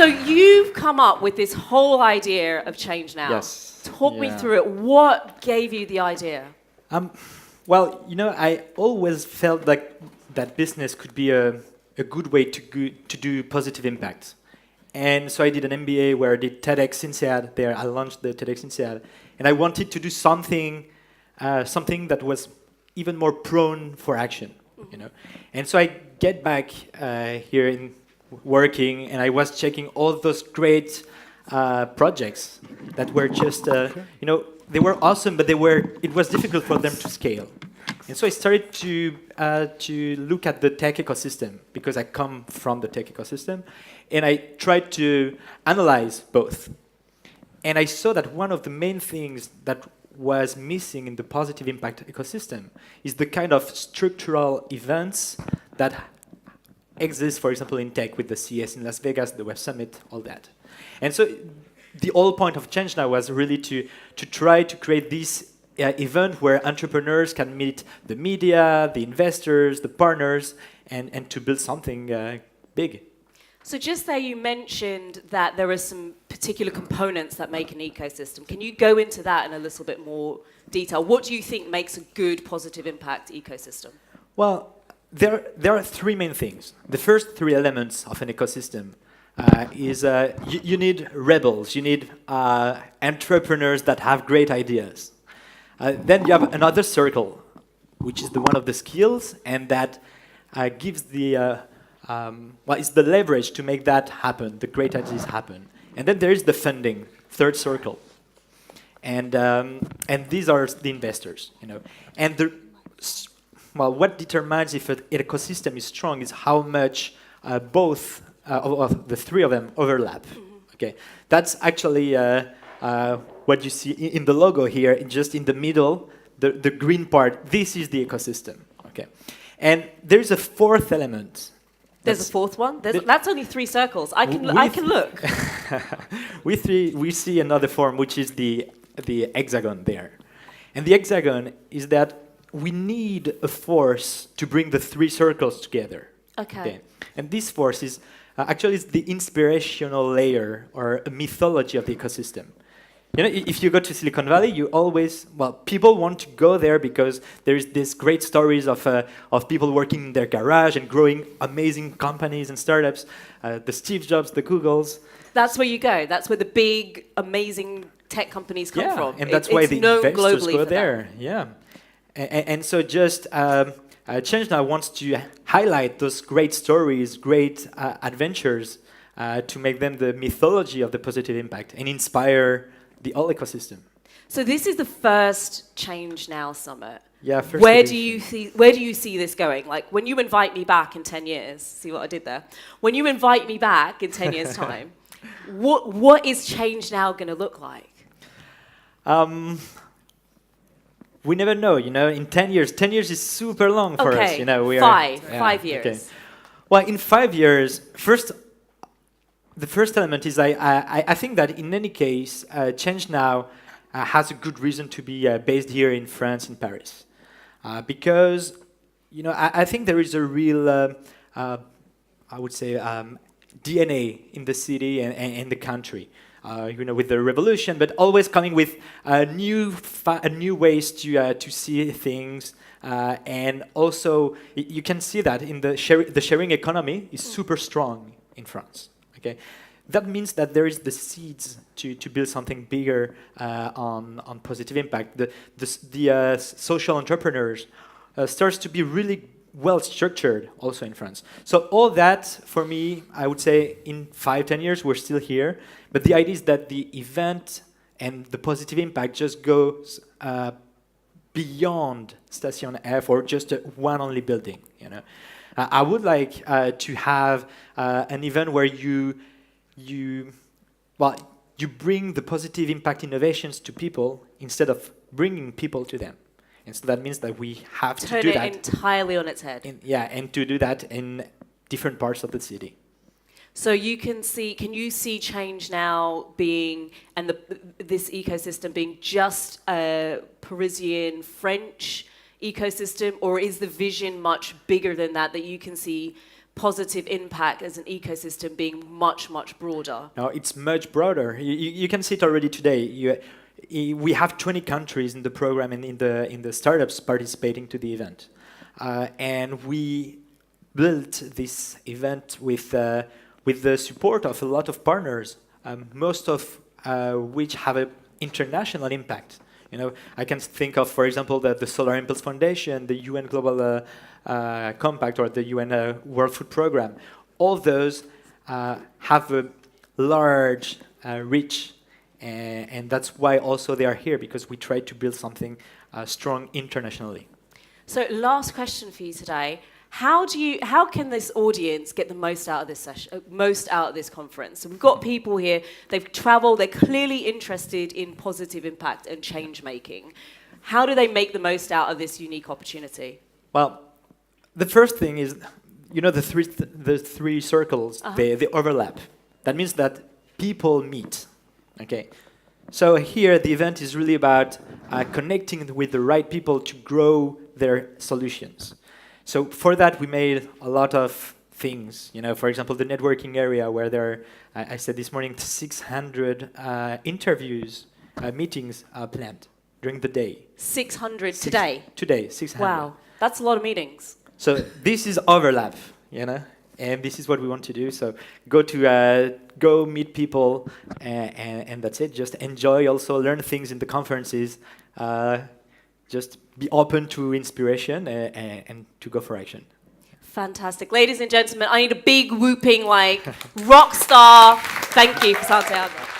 So you've come up with this whole idea of ChangeNow. Yes. Talk me through it. What gave you the idea? Well, I always felt like that business could be a good way to do positive impact. And so I did an MBA where I did TEDx INSEAD. There, I launched the TEDx INSEAD. And I wanted to do something that was even more prone for action, And so I get back here in working, and I was checking all those great projects that were just, they were awesome, but it was difficult for them to scale. And so I started to look at the tech ecosystem, because I come from the tech ecosystem, and I tried to analyze both. And I saw that one of the main things that was missing in the positive impact ecosystem is the kind of structural events that exist, for example, in tech with the CES in Las Vegas, the Web Summit, all that. And so the whole point of ChangeNow was really to try to create this event where entrepreneurs can meet the media, the investors, the partners, and to build something big. So just there you mentioned that there are some particular components that make an ecosystem. Can you go into that in a little bit more detail? What do you think makes a good positive impact ecosystem? Well, there are three main things. The first three elements of an ecosystem is you need rebels, you need entrepreneurs that have great ideas. Then you have another circle, which is the one of the skills, and that gives the it's the leverage to make that happen, the great ideas happen. And then there is the funding, third circle, and these are the investors, And what determines if an ecosystem is strong is how much both of the three of them overlap. Okay, that's actually what you see in the logo here, just in the middle, the green part. This is the ecosystem. Okay, and there's a fourth element. There's a fourth one? That's only three circles. I can look. we see another form, which is the hexagon there. And the hexagon is that we need a force to bring the three circles together. Okay. And this force is actually the inspirational layer or a mythology of the ecosystem. If you go to Silicon Valley, people want to go there because there's these great stories of people working in their garage and growing amazing companies and startups, the Steve Jobs, the Googles. That's where you go. That's where the big, amazing tech companies come from. And that's why the investors go there. Yeah. And so just ChangeNow wants to highlight those great stories, great adventures, to make them the mythology of the positive impact and inspire the whole ecosystem. So this is the first ChangeNow Summit. Yeah, first Where edition. do you see this going? Like when you invite me back in 10 years, see what I did there? When you invite me back in 10 years' time, what is ChangeNow going to look like? We never know, in 10 years. 10 years is super long for us. We are 5 years. Okay. Well, in 5 years, the first element is I think that in any case, ChangeNow has a good reason to be based here in France, in Paris. Because, I think there is a real, I would say, DNA in the city and the country. With the revolution, but always coming with new ways to see things, and also you can see that in the sharing economy is super strong in France. Okay, that means that there is the seeds to build something bigger on positive impact. The social entrepreneurs starts to be really well structured also in France. So all that, for me, I would say in 5-10 years, we're still here. But the idea is that the event and the positive impact just goes beyond Station F or just one only building. I would like to have an event where you bring the positive impact innovations to people instead of bringing people to them. And so that means that we have to do that. Turn it entirely on its head. And to do that in different parts of the city. So can you see ChangeNow being, and this ecosystem being just a Parisian, French ecosystem, or is the vision much bigger than that you can see positive impact as an ecosystem being much, much broader? No, it's much broader. You can see it already today. We have 20 countries in the program and in the startups participating to the event. And we built this event with the support of a lot of partners, most of which have an international impact. You know, I can think of, for example, the Solar Impulse Foundation, the UN Global Compact, or the UN World Food Programme. All those have a large reach, and that's why also they are here, because we try to build something strong internationally. So, last question for you today. How can this audience get the most out of this session, most out of this conference? So we've got people here, they've traveled, they're clearly interested in positive impact and change making. How do they make the most out of this unique opportunity? Well, the first thing is, you know, the three circles, they overlap. That means that people meet, okay? So here, the event is really about connecting with the right people to grow their solutions. So for that, we made a lot of things. You know, for example, the networking area, where there are, I said this morning, 600 interviews, meetings planned during the day. 600 today? Today, 600. Wow, that's a lot of meetings. So this is overlap, you know, and this is what we want to do. So go meet people, and that's it. Just enjoy, also learn things in the conferences. Just be open to inspiration and to go for action. Fantastic. Ladies and gentlemen, I need a big whooping, like, rock star. Thank you for Santiago.